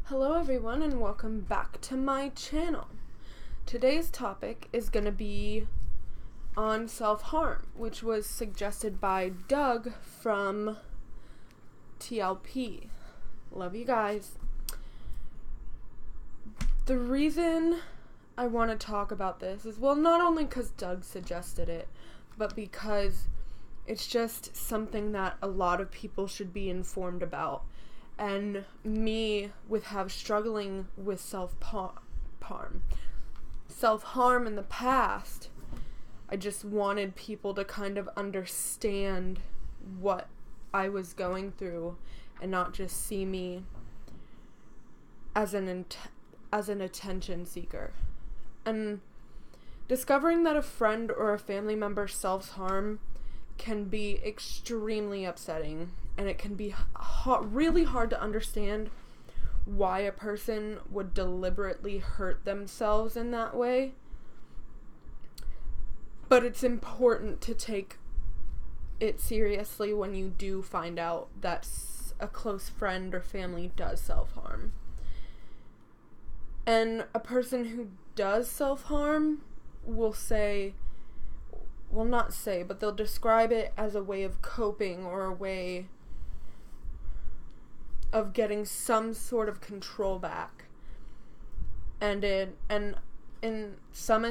Hello everyone and welcome back to my channel. Today's topic is going to be on self-harm, which was suggested by Doug from TLP. Love you guys. The reason I want to talk about this is, well, not only because Doug suggested it, but because it's just something that a lot of people should be informed about. And me struggling with self-harm in the past, I just wanted people to kind of understand what I was going through and not just see me as an attention seeker. And discovering that a friend or a family member self-harm can be extremely upsetting, and it can be really hard to understand why a person would deliberately hurt themselves in that way. But it's important to take it seriously when you do find out that a close friend or family does self-harm. And a person who does self-harm will but they'll describe it as a way of coping or a way of getting some sort of control back. And in some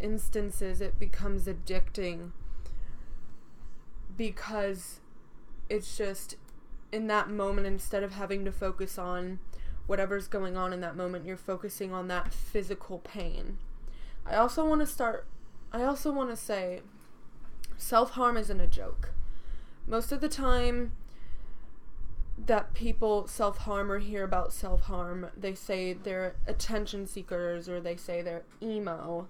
instances it becomes addicting, because it's just in that moment, instead of having to focus on whatever's going on in that moment, you're focusing on that physical pain. I also want to say self-harm isn't a joke. Most of the time that people self-harm or hear about self-harm, they say they're attention seekers or they say they're emo.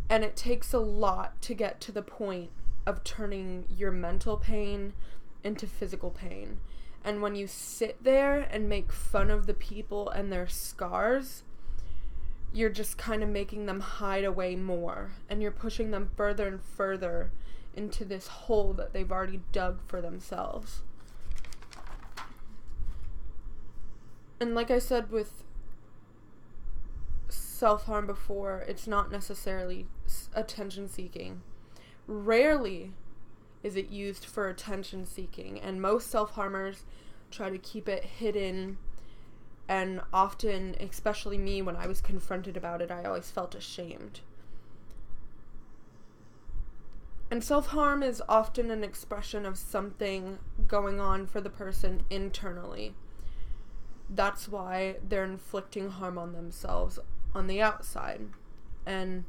And it takes a lot to get to the point of turning your mental pain into physical pain. And when you sit there and make fun of the people and their scars, you're just kind of making them hide away more, and you're pushing them further and further into this hole that they've already dug for themselves. And like I said with self-harm before, it's not necessarily attention seeking. Rarely is it used for attention seeking, and most self-harmers try to keep it hidden. And often, especially me, when I was confronted about it, I always felt ashamed. And self-harm is often an expression of something going on for the person internally. That's why they're inflicting harm on themselves on the outside. And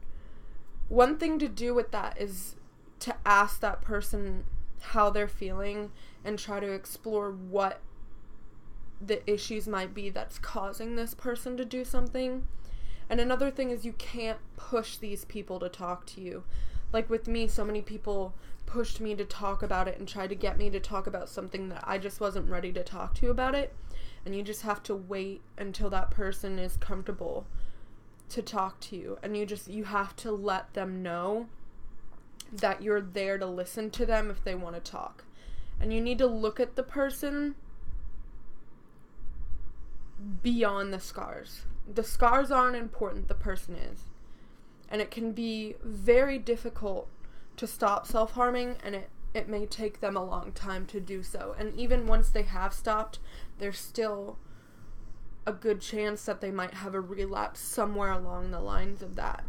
one thing to do with that is to ask that person how they're feeling and try to explore what the issues might be that's causing this person to do something. And another thing is, you can't push these people to talk to you. Like with me, so many people pushed me to talk about it and tried to get me to talk about something that I just wasn't ready to talk to about it. And you just have to wait until that person is comfortable to talk to you. And you have to let them know that you're there to listen to them if they want to talk. And you need to look at the person beyond the scars. The scars aren't important, the person is. And it can be very difficult to stop self-harming, and it may take them a long time to do so. And even once they have stopped, there's still a good chance that they might have a relapse somewhere along the lines of that.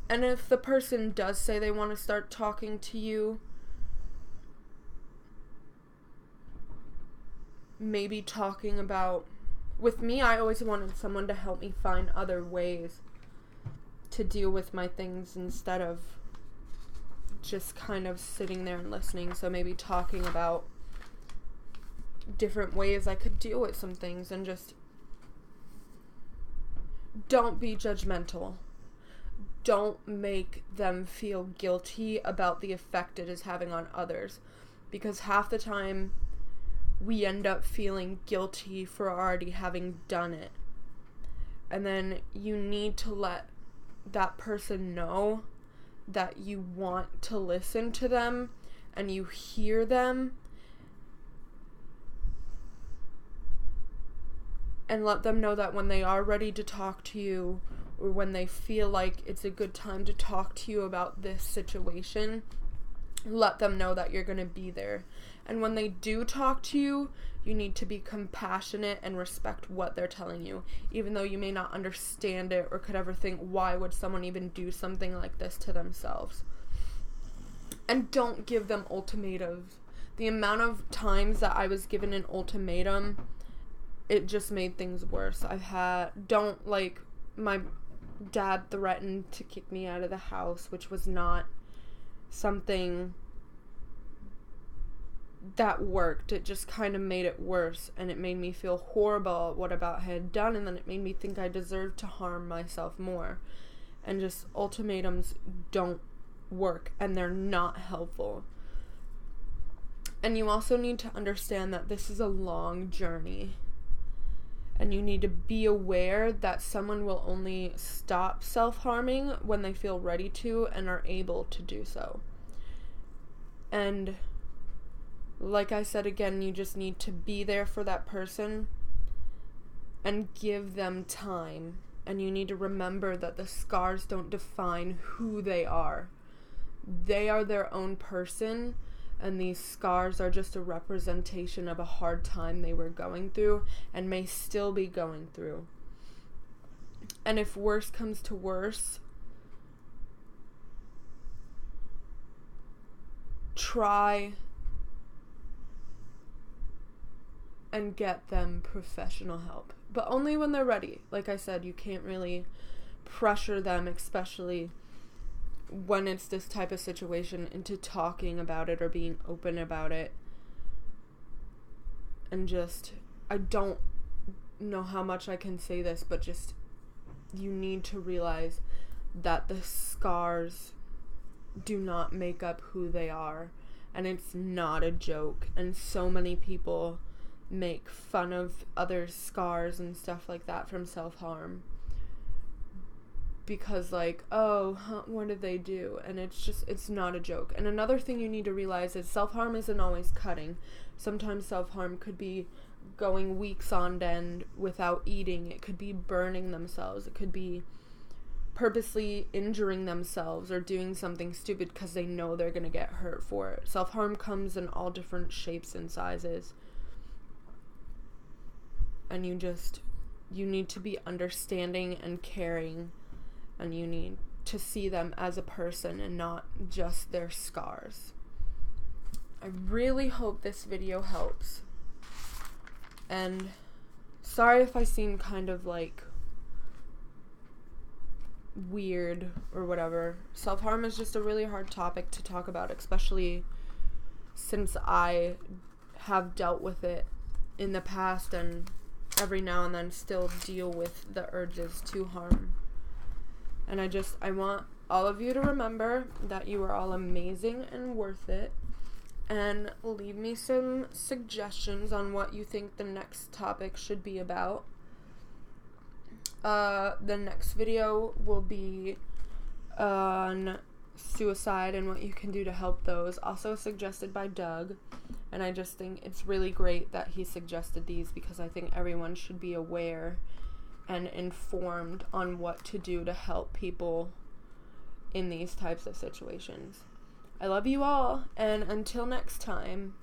And if the person does say they want to start talking to you, maybe talking about, with me, I always wanted someone to help me find other ways to deal with my things instead of just kind of sitting there and listening. So maybe talking about different ways I could deal with some things, and just don't be judgmental. Don't make them feel guilty about the effect it is having on others, because half the time we end up feeling guilty for already having done it. And then you need to let that person know that you want to listen to them and you hear them, And let them know that when they are ready to talk to you, or when they feel like it's a good time to talk to you about this situation, let them know that you're going to be there. And when they do talk to you, you need to be compassionate and respect what they're telling you, even though you may not understand it or could ever think, why would someone even do something like this to themselves? And don't give them ultimatums. The amount of times that I was given an ultimatum, it just made things worse. My dad threatened to kick me out of the house, which was not something that worked. It just kind of made it worse, and it made me feel horrible at what I had done, and then it made me think I deserved to harm myself more. And just ultimatums don't work, and they're not helpful. And you also need to understand that this is a long journey. And you need to be aware that someone will only stop self-harming when they feel ready to and are able to do so. And like I said again, you just need to be there for that person and give them time. And you need to remember that the scars don't define who they are. They are their own person. And these scars are just a representation of a hard time they were going through and may still be going through. And if worse comes to worse, try and get them professional help. But only when they're ready. Like I said, you can't really pressure them, especially when it's this type of situation, into talking about it or being open about it. And just, I don't know how much I can say this, but just, you need to realize that the scars do not make up who they are, and it's not a joke. And so many people make fun of other scars and stuff like that from self-harm, because what did they do? And it's not a joke. And another thing you need to realize is self-harm isn't always cutting. Sometimes self-harm could be going weeks on end without eating. It could be burning themselves. It could be purposely injuring themselves or doing something stupid because they know they're going to get hurt for it. Self-harm comes in all different shapes and sizes. And you need to be understanding and caring. And you need to see them as a person and not just their scars. I really hope this video helps. And sorry if I seem kind of weird or whatever. Self-harm is just a really hard topic to talk about, especially since I have dealt with it in the past and every now and then still deal with the urges to harm. And I want all of you to remember that you are all amazing and worth it. And leave me some suggestions on what you think the next topic should be about. The next video will be on suicide and what you can do to help those. Also suggested by Doug. And I just think it's really great that he suggested these, because I think everyone should be aware and informed on what to do to help people in these types of situations. I love you all, and until next time.